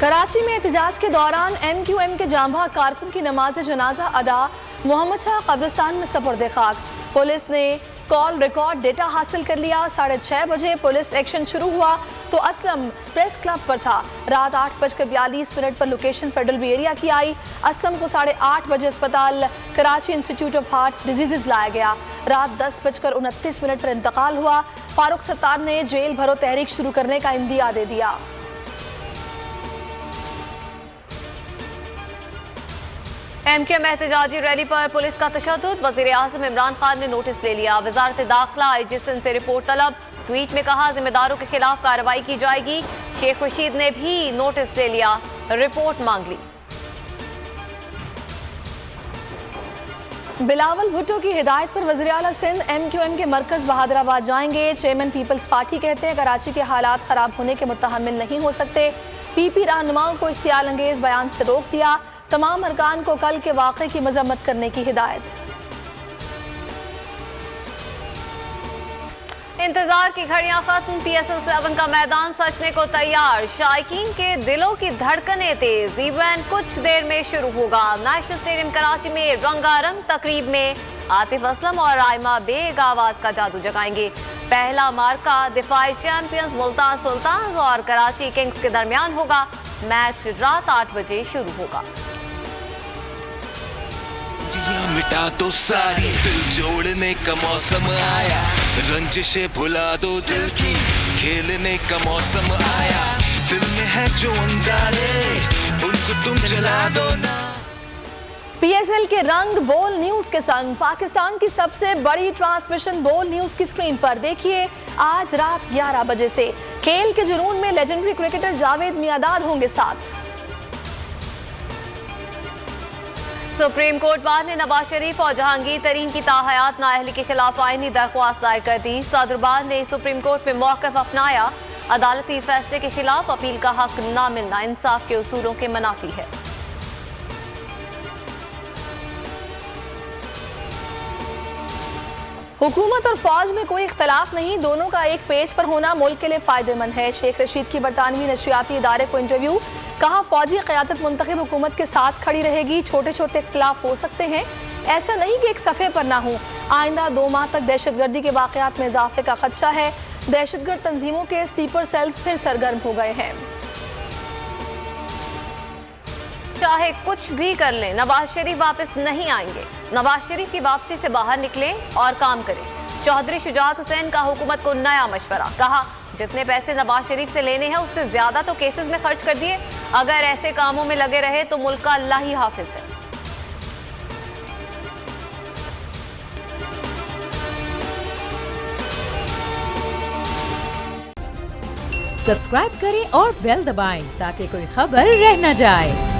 कराची में एहतजाज के दौरान MQM के जांबा कारकुन की नमाज जनाजा अदा मोहम्मद शाह कब्रिस्तान में सपुर्द खाक। पुलिस ने कॉल रिकॉर्ड डेटा हासिल कर लिया। 6:30 बजे पुलिस एक्शन शुरू हुआ तो असलम प्रेस क्लब पर था। रात 8:42 पर लोकेशन फेडरल बी एरिया की आई। असलम को 8:30 बजे अस्पताल Karachi institute of heart disease लाया गया। रात 10:29 पर इंतकाल हुआ। फारूक सत्तार ने जेल भरो तहरीक शुरू करने का इंदिया दे दिया। MQM एहतजाजी रैली पर पुलिस का तशद्दुद। वज़ीर आज़म इमरान खान ने नोटिस ले लिया। वज़ारत दाखिला IG सिंध से रिपोर्ट तलब। ट्वीट में कहा जिम्मेदारों के खिलाफ कार्रवाई की जाएगी। शेख रशीद ने भी नोटिस ले लिया, रिपोर्ट मांग ली। बिलावल भुट्टो की हिदायत पर वज़ीर आला सिंध MQM के मरकज़ बहादुराबाद जाएंगे। चेयरमैन पीपल्स पार्टी कहते हैं कराची के हालात ख़राब होने के मुतहम्मिल नहीं हो सकते। PP रहनुमाओं को इश्तियाल अंगेज़ बयान से रोक दिया। तमाम अरकान को कल के वाक़े की मज़म्मत करने की हिदायत। इंतजार की घड़ियां खत्म। PSL 7 का मैदान सजने को तैयार। शायकीन के दिलों की धड़कनें तेज। इवेंट कुछ देर में शुरू होगा। नेशनल स्टेडियम कराची में रंगारंग तकरीब में आतिफ असलम और आयमा बेग आवाज का जादू जगाएंगे। पहला मार्का दिफाई चैंपियंस मुल्तान सुल्तान और कराची किंग्स के दरमियान होगा। मैच रात 8 बजे शुरू होगा। मिटा दो सारी, दिल जोड़ने का मौसम आया। रंजिशें भुला दो दिल की, खेलने का मौसम आया। दिल में है जो अंगारे, उनको तुम जला दो ना। PSL के रंग बोल न्यूज के संग पाकिस्तान की सबसे बड़ी ट्रांसमिशन बोल न्यूज की स्क्रीन पर देखिए आज रात 11 बजे से। खेल के जुनून में लेजेंडरी क्रिकेटर जावेद मियादाद होंगे साथ। सुप्रीम कोर्ट बार ने नवाज शरीफ और जहांगीर तरीन की ताहयात नाअहली के खिलाफ आईनी दरख्वास्त दायर कर दी। सदर बार ने सुप्रीम कोर्ट में मौक़िफ़ अपनाया। अदालती फैसले के खिलाफ अपील का हक न मिलना इंसाफ के उसूलों के मुनाफी है। हुकूमत और फौज में कोई इख्तलाफ नहीं, दोनों का एक पेज पर होना मुल्क के लिए फायदेमंद है। शेख रशीद की बरतानवी नशरियाती इदारे को इंटरव्यू। कहा फौजी क़यादत मुंतखब हुकूमत के साथ खड़ी रहेगी। छोटे छोटे इख्तलाफ हो सकते हैं, ऐसा नहीं कि एक सफ़े पर ना हो। आइंदा 2 माह तक दहशतगर्दी के वाक़यात में इजाफे का खदशा है। दहशतगर्द तंजीमों के स्लीपर सेल्स फिर सरगर्म हो गए हैं। चाहे कुछ भी कर लें, नवाज शरीफ वापस नहीं आएंगे। नवाज शरीफ की वापसी से बाहर निकलें और काम करें। चौधरी शुजात हुसैन का हुकूमत को नया मशवरा। कहा जितने पैसे नवाज शरीफ से लेने हैं उससे ज्यादा तो केसेस में खर्च कर दिए। अगर ऐसे कामों में लगे रहे तो मुल्क का अल्लाह ही हाफिज है। सब्सक्राइब करें और बेल दबाएं ताकि कोई खबर रह न जाए।